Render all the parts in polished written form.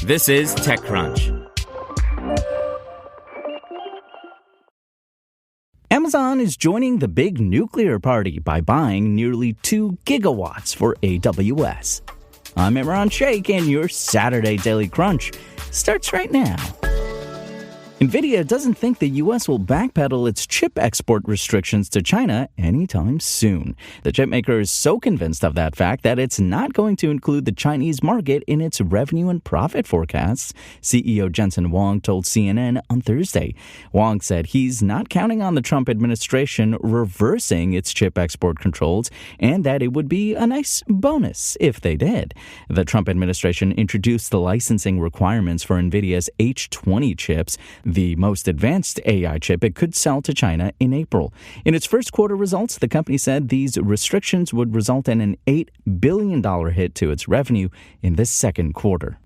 This is TechCrunch. Amazon is joining the big nuclear party by buying nearly 2 gigawatts for AWS. I'm Imran Sheikh, and your Saturday Daily Crunch starts right now. NVIDIA doesn't think the U.S. will backpedal its chip export restrictions to China anytime soon. The chipmaker is so convinced of that fact that it's not going to include the Chinese market in its revenue and profit forecasts, CEO Jensen Huang told CNN on Thursday. Huang said he's not counting on the Trump administration reversing its chip export controls and that it would be a nice bonus if they did. The Trump administration introduced the licensing requirements for NVIDIA's H20 chips, the most advanced AI chip it could sell to China in April. In its first quarter results, the company said these restrictions would result in an $8 billion hit to its revenue in the second quarter.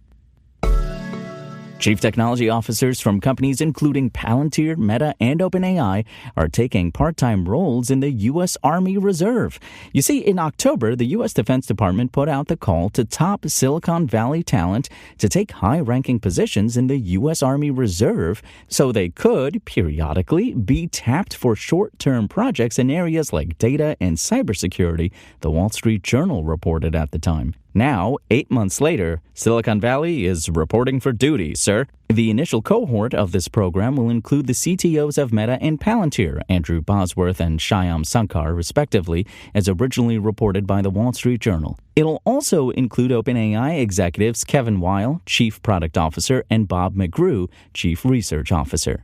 Chief technology officers from companies including Palantir, Meta, and OpenAI are taking part-time roles in the U.S. Army Reserve. You see, in October, the U.S. Defense Department put out the call to top Silicon Valley talent to take high-ranking positions in the U.S. Army Reserve so they could, periodically, be tapped for short-term projects in areas like data and cybersecurity, the Wall Street Journal reported at the time. Now, 8 months later, Silicon Valley is reporting for duty, sir. The initial cohort of this program will include the CTOs of Meta and Palantir, Andrew Bosworth and Shyam Sankar, respectively, as originally reported by the Wall Street Journal. It'll also include OpenAI executives Kevin Weil, Chief Product Officer, and Bob McGrew, Chief Research Officer.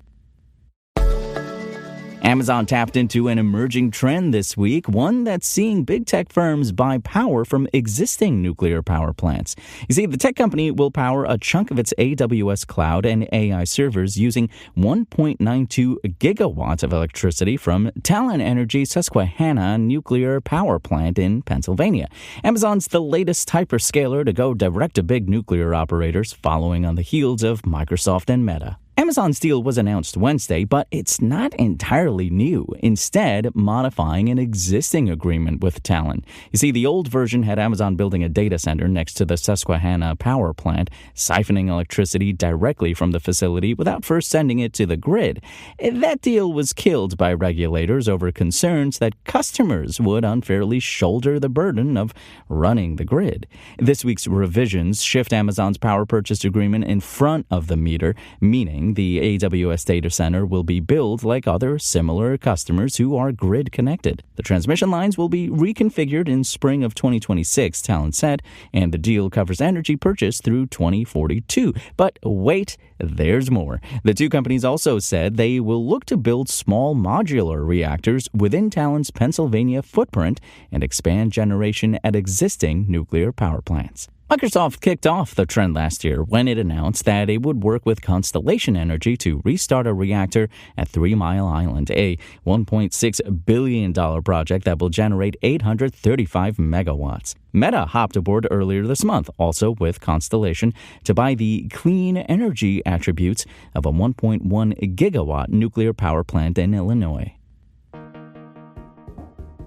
Amazon tapped into an emerging trend this week, one that's seeing big tech firms buy power from existing nuclear power plants. You see, the tech company will power a chunk of its AWS cloud and AI servers using 1.92 gigawatts of electricity from Talon Energy's Susquehanna nuclear power plant in Pennsylvania. Amazon's the latest hyperscaler to go direct to big nuclear operators, following on the heels of Microsoft and Meta. Amazon's deal was announced Wednesday, but it's not entirely new, instead modifying an existing agreement with Talon. You see, the old version had Amazon building a data center next to the Susquehanna power plant, siphoning electricity directly from the facility without first sending it to the grid. That deal was killed by regulators over concerns that customers would unfairly shoulder the burden of running the grid. This week's revisions shift Amazon's power purchase agreement in front of the meter, meaning the AWS data center will be billed like other similar customers who are grid connected. The transmission lines will be reconfigured in spring of 2026, Talon said, and the deal covers energy purchase through 2042. But wait, there's more. The two companies also said they will look to build small modular reactors within Talon's Pennsylvania footprint and expand generation at existing nuclear power plants. Microsoft kicked off the trend last year when it announced that it would work with Constellation Energy to restart a reactor at 3 Mile Island, a $1.6 billion project that will generate 835 megawatts. Meta hopped aboard earlier this month, also with Constellation, to buy the clean energy attributes of a 1.1 gigawatt nuclear power plant in Illinois.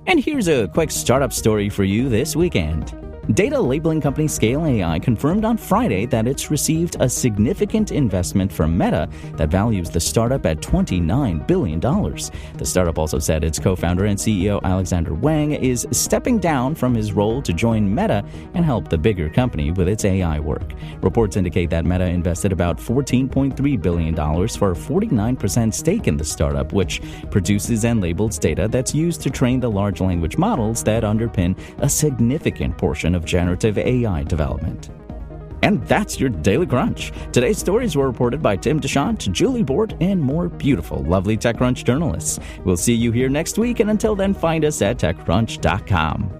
And here's a quick startup story for you this weekend. Data labeling company Scale AI confirmed on Friday that it's received a significant investment from Meta that values the startup at $29 billion. The startup also said its co-founder and CEO Alexander Wang is stepping down from his role to join Meta and help the bigger company with its AI work. Reports indicate that Meta invested about $14.3 billion for a 49% stake in the startup, which produces and labels data that's used to train the large language models that underpin a significant portion of generative AI development. And that's your Daily Crunch. Today's stories were reported by Tim DeShant, Julie Bort, and more beautiful, lovely TechCrunch journalists. We'll see you here next week, and until then, find us at TechCrunch.com.